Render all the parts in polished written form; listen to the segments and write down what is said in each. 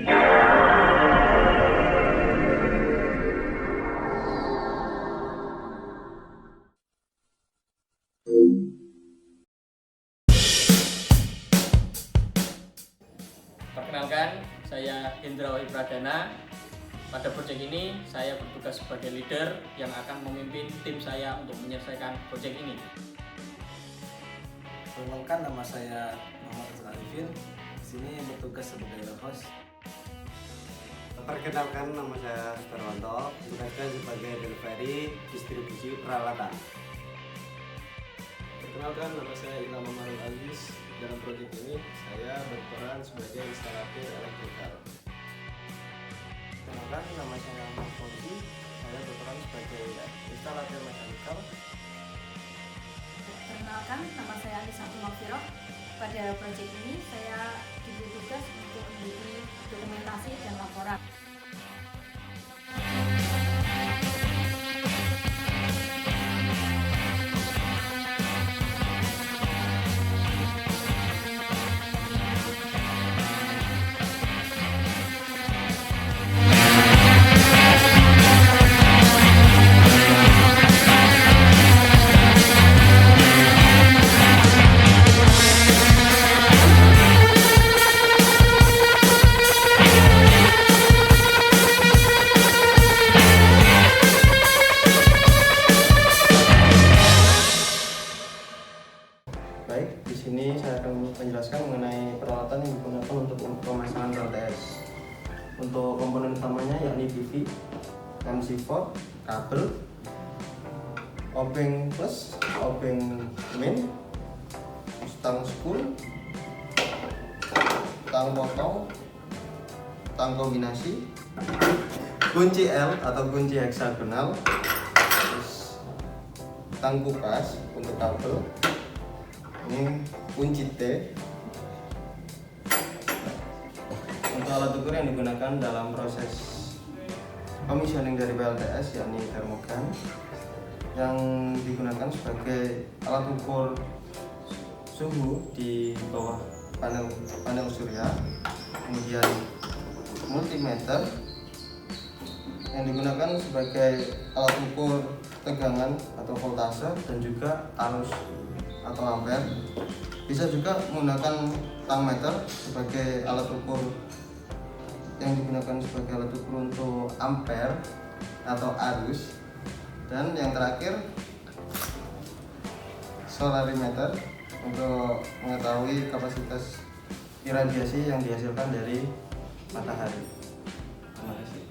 Perkenalkan, saya Hendra Wahid Pradana. Pada proyek ini, saya bertugas sebagai leader yang akan memimpin tim saya untuk menyelesaikan proyek ini. Perkenalkan, nama saya Muhammad Hasan Arifin. Di sini bertugas sebagai host. Perkenalkan, nama saya Sutarwanto, tugasnya sebagai delivery distribusi peralatan. Perkenalkan, nama saya Ilham Muhammad Aziz. Dalam proyek ini, saya berperan sebagai instalator elektrikal. Perkenalkan, nama saya Ahmad Fauzi. Saya berperan sebagai instalator mekanikal. Perkenalkan, nama saya Alisa Tumafiroh. Pada proyek ini, saya diberi tugas untuk membuat dokumentasi dan laporan. Baik, di sini saya akan menjelaskan mengenai peralatan yang digunakan untuk pemasangan PLTS. Untuk komponen utamanya yakni PV, MC4, kabel, obeng plus, obeng main, stang spool, tang potong, tang kombinasi, kunci L atau kunci heksagonal, terus tang kupas untuk kabel, ini kunci T. Untuk alat ukur yang digunakan dalam proses commissioning dari PLTS yakni termogan, yang digunakan sebagai alat ukur suhu di bawah panel surya, kemudian multimeter yang digunakan sebagai alat ukur tegangan atau voltase dan juga arus atau ampere. Bisa juga menggunakan tangmeter sebagai alat ukur yang digunakan sebagai alat ukur untuk ampere atau arus. Dan yang terakhir solarimeter untuk mengetahui kapasitas iradiasi yang dihasilkan dari matahari. Terima kasih.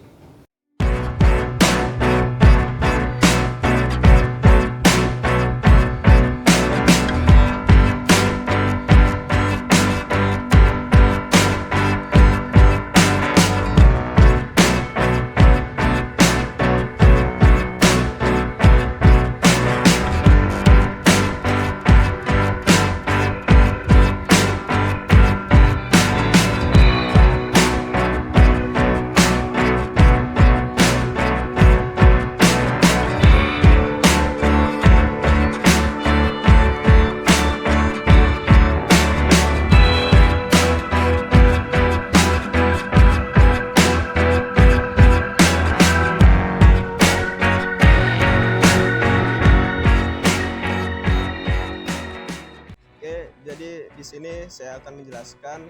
Jadi di sini saya akan menjelaskan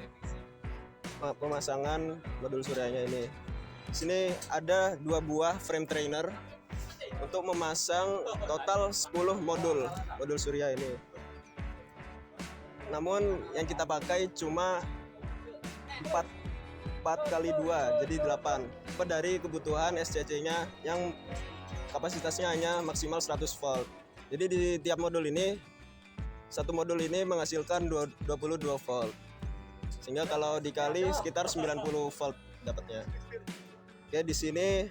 pemasangan modul suryanya ini. Di sini ada 2 buah frame trainer untuk memasang total 10 modul surya ini. Namun yang kita pakai cuma 4 kali 2, jadi 8. Dari kebutuhan SCC-nya yang kapasitasnya hanya maksimal 100 volt. Jadi di tiap modul ini, satu modul ini menghasilkan 22 volt. Sehingga kalau dikali sekitar 90 volt dapatnya. Oke, di sini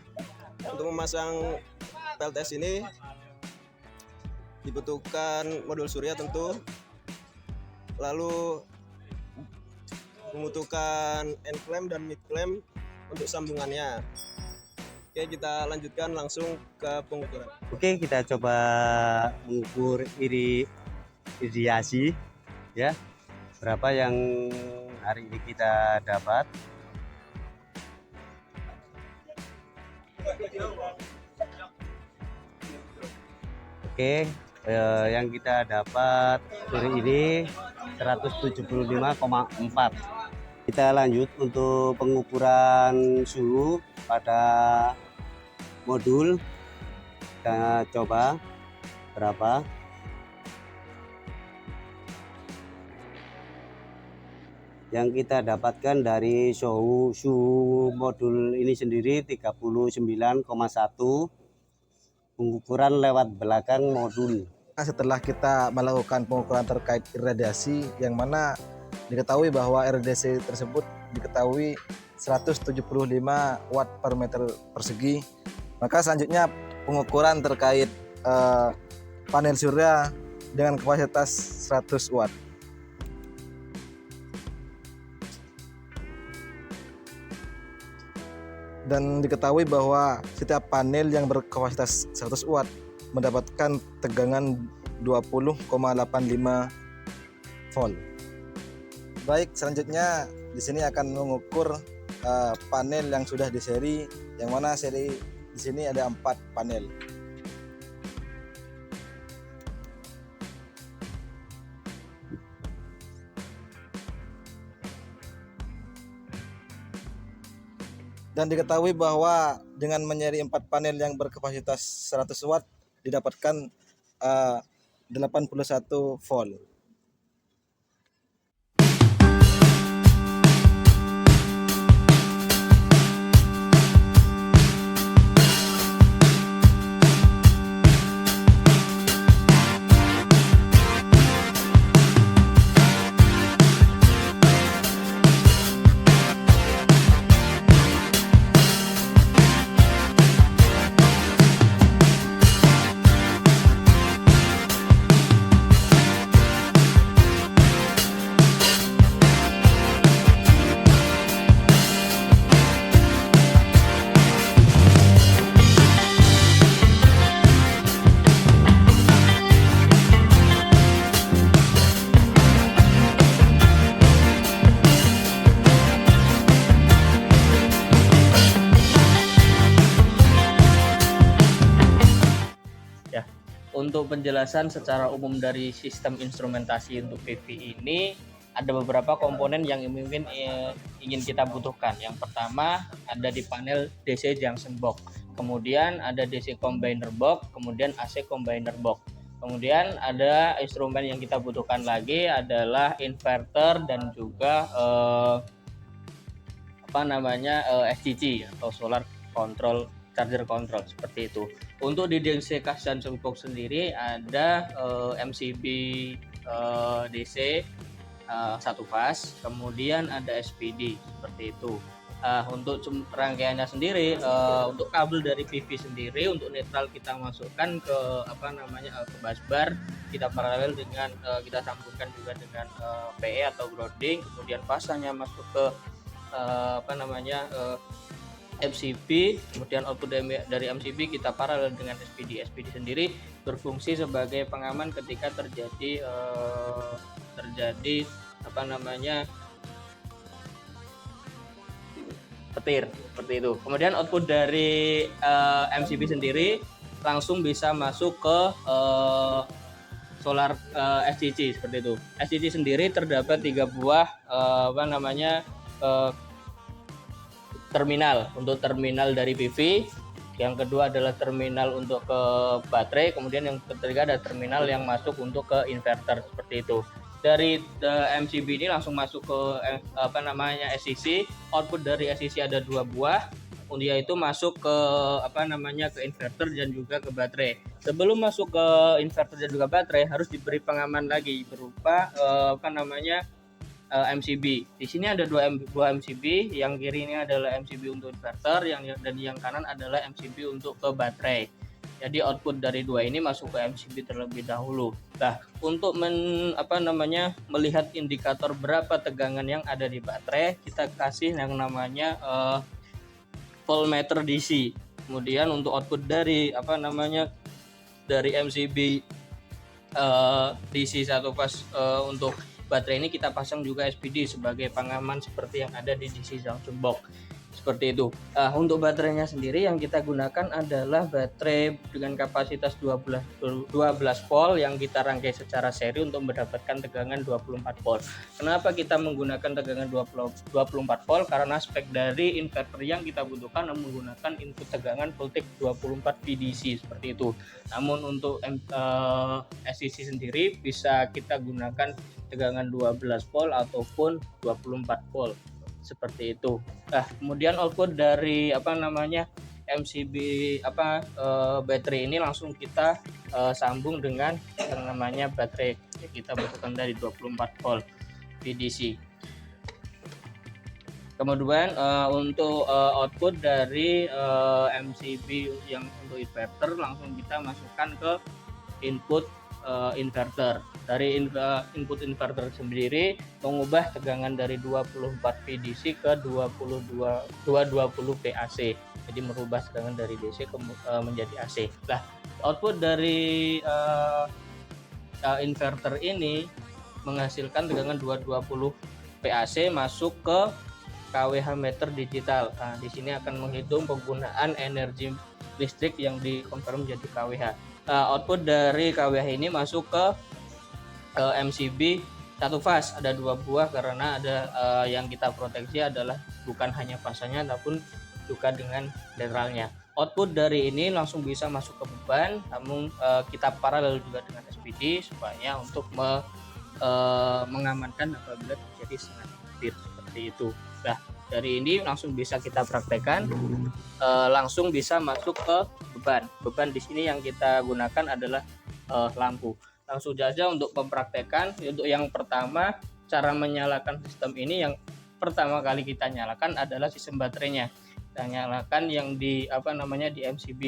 untuk memasang PLTS ini dibutuhkan modul surya tentu. Lalu membutuhkan end clamp dan mid clamp untuk sambungannya. Oke, kita lanjutkan langsung ke pengukuran. Oke, kita coba mengukur iradiasi ya. Berapa yang hari ini kita dapat. Oke, yang kita dapat sore ini 175,4. Kita lanjut untuk pengukuran suhu pada modul. Kita coba berapa. Yang kita dapatkan dari suhu modul ini sendiri 39,1. Pengukuran lewat belakang modul. Setelah kita melakukan pengukuran terkait irradiasi, yang mana diketahui bahwa irradiasi tersebut diketahui 175 watt per meter persegi, maka selanjutnya pengukuran terkait panel surya dengan kapasitas 100 watt. Dan diketahui bahwa setiap panel yang berkapasitas 100 watt mendapatkan tegangan 20,85 volt. Baik, selanjutnya di sini akan mengukur panel yang sudah di seri, yang mana seri di sini ada 4 panel. Dan diketahui bahwa dengan menyeri 4 panel yang berkapasitas 100 watt didapatkan 81 volt. Untuk penjelasan secara umum dari sistem instrumentasi untuk PV ini, ada beberapa komponen yang mungkin ingin kita butuhkan. Yang pertama ada di panel DC junction box, kemudian ada DC combiner box, kemudian AC combiner box. Kemudian ada instrumen yang kita butuhkan lagi adalah inverter dan juga SCC atau solar control charger control, seperti itu. Untuk di DC junction box sendiri ada MCB DC satu fase, kemudian ada SPD, seperti itu. Untuk rangkaiannya sendiri, untuk kabel dari PV sendiri untuk netral kita masukkan ke ke busbar, kita paralel dengan kita sambungkan juga dengan PE atau grounding, kemudian pasanya masuk ke MCB, kemudian output dari MCB kita paralel dengan SPD. SPD sendiri berfungsi sebagai pengaman ketika terjadi petir, seperti itu. Kemudian output dari MCB sendiri langsung bisa masuk ke solar SCC, seperti itu. SCC sendiri terdapat 3 buah terminal. Untuk terminal dari PV, yang kedua adalah terminal untuk ke baterai, kemudian yang ketiga ada terminal yang masuk untuk ke inverter, seperti itu. Dari MCB ini langsung masuk ke SCC. Output dari SCC ada 2 buah, yaitu masuk ke ke inverter dan juga ke baterai. Sebelum masuk ke inverter dan juga baterai harus diberi pengaman lagi berupa MCB. Di sini ada 2 MCB, yang kiri ini adalah MCB untuk inverter, dan yang kanan adalah MCB untuk ke baterai. Jadi output dari 2 ini masuk ke MCB terlebih dahulu. Nah, untuk melihat indikator berapa tegangan yang ada di baterai, kita kasih yang namanya voltmeter DC. Kemudian untuk output dari dari MCB DC satu fase untuk baterai ini kita pasang juga SPD sebagai pengaman seperti yang ada di DC junction box. Seperti itu. Untuk baterainya sendiri yang kita gunakan adalah baterai dengan kapasitas 12 volt yang kita rangkai secara seri untuk mendapatkan tegangan 24 volt. Kenapa kita menggunakan tegangan 24 volt? Karena spek dari inverter yang kita butuhkan menggunakan input tegangan voltage 24 VDC seperti itu. Namun untuk SCC sendiri bisa kita gunakan tegangan 12 volt ataupun 24 volt. Seperti itu. Kemudian output dari MCB baterai ini langsung kita sambung dengan yang namanya baterai yang kita butuhkan dari 24 volt VDC. Kemudian untuk output dari MCB yang untuk inverter langsung kita masukkan ke input inverter. Dari input inverter sendiri mengubah tegangan dari 24 VDC ke 220 VAC. Jadi merubah tegangan dari DC menjadi AC. Nah, output dari inverter ini menghasilkan tegangan 220 VAC masuk ke kWh meter digital. Nah, di sini akan menghitung penggunaan energi listrik yang dikonversi menjadi kWh. Output dari kWh ini masuk ke MCB satu fase, ada 2 buah karena ada yang kita proteksi adalah bukan hanya fasanya namun juga dengan netralnya. Output dari ini langsung bisa masuk ke beban, namun kita paralel juga dengan SPD supaya untuk mengamankan apabila terjadi serangan petir seperti itu. Nah, dari ini langsung bisa kita praktekkan, langsung bisa masuk ke beban. Beban di sini yang kita gunakan adalah lampu. Langsung saja untuk mempraktekkan. Untuk yang pertama, cara menyalakan sistem ini yang pertama kali kita nyalakan adalah sistem baterainya. Kita nyalakan yang di di MCB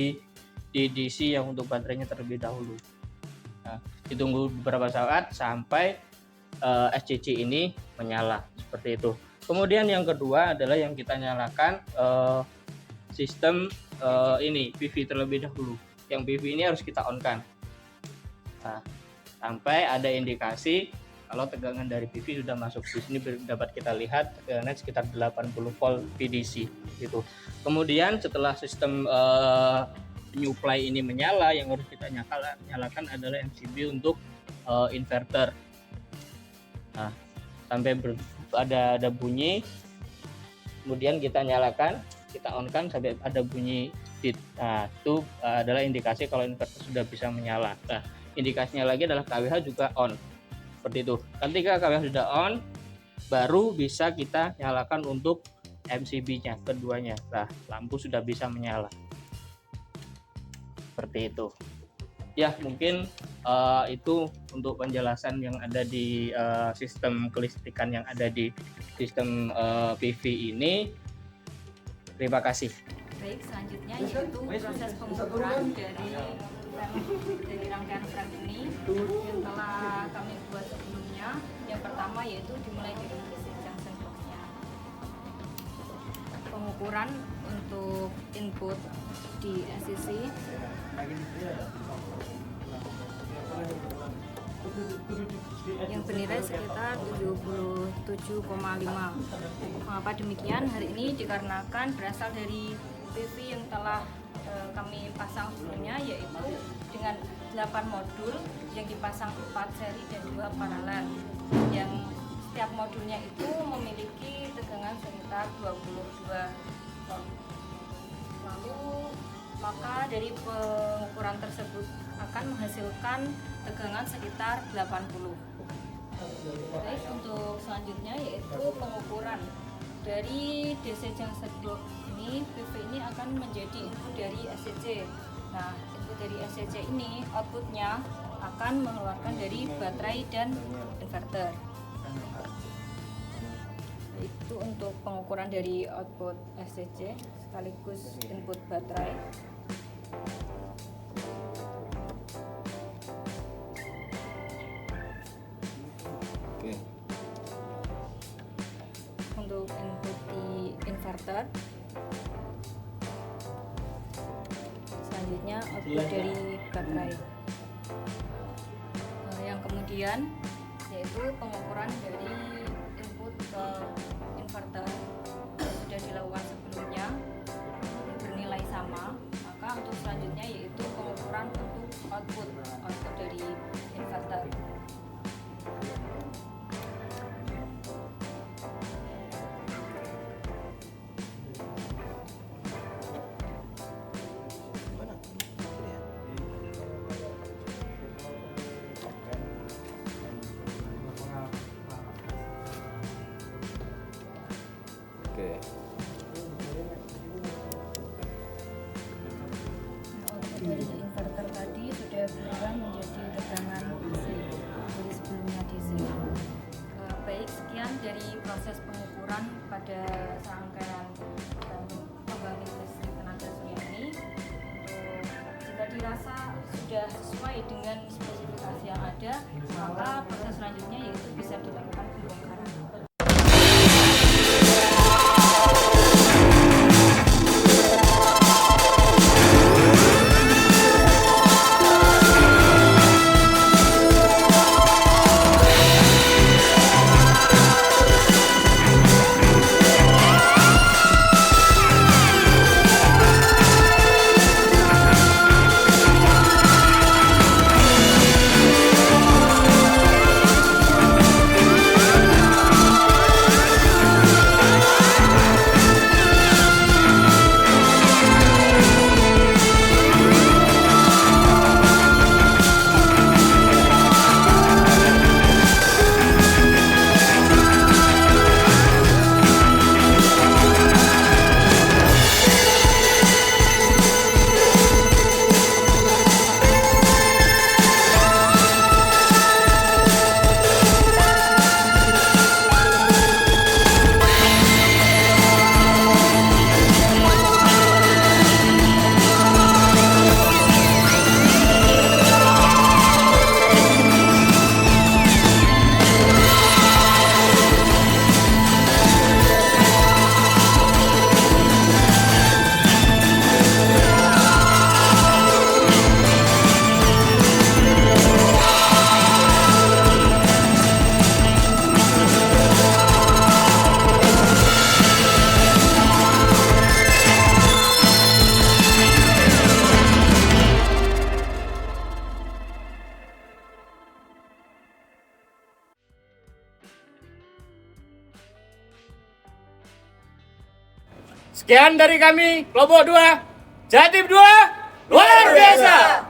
di DC yang untuk baterainya terlebih dahulu. Nah, ditunggu beberapa saat sampai SCC ini menyala seperti itu. Kemudian yang kedua adalah yang kita nyalakan sistem ini PV terlebih dahulu. Yang PV ini harus kita on-kan. Nah, sampai ada indikasi kalau tegangan dari PV sudah masuk. Di sini dapat kita lihat tegangannya sekitar 80 volt VDC gitu. Kemudian setelah sistem supply ini menyala, yang harus kita nyalakan adalah MCB untuk inverter. Nah, sampai ada bunyi, kemudian kita nyalakan, kita on-kan sampai ada bunyi dit. Nah, itu adalah indikasi kalau inverter sudah bisa menyala. Nah, indikasinya lagi adalah kWh juga on. Seperti itu. Ketika kWh sudah on, baru bisa kita nyalakan untuk MCB-nya keduanya. Nah, lampu sudah bisa menyala. Seperti itu. Ya, mungkin itu untuk penjelasan yang ada di sistem kelistrikan yang ada di sistem PV ini. Terima kasih. Baik, selanjutnya yaitu proses pengukuran dari rangkaian frame ini yang telah kami buat sebelumnya. Yang pertama yaitu dimulai dari junction box-nya. Pengukuran untuk input di SCC yang bernilai sekitar 77,5. Mengapa demikian? Hari ini dikarenakan berasal dari PV yang telah kami pasang sebelumnya, yaitu dengan 8 modul yang dipasang 4 seri dan 2 paralel, yang setiap modulnya itu memiliki tegangan sekitar 22 volt. Lalu maka dari pengukuran tersebut akan menghasilkan tegangan sekitar 80. Baik, untuk selanjutnya yaitu pengukuran dari DC junction box ini. PV ini akan menjadi input dari SCC. Nah, input dari SCC ini outputnya akan mengeluarkan dari baterai dan inverter. Itu untuk pengukuran dari output SCC sekaligus input baterai. Untuk input di inverter, selanjutnya output dari baterai. Yang kemudian yaitu pengukuran dari input ke inverter yang sudah dilakukan sebelumnya. sudah sesuai dengan spesifikasi yang ada, maka proses selanjutnya yaitu bisa dilakukan pembongkaran. Sekian dari kami, Kelompok 2, Jatim 2, luar biasa!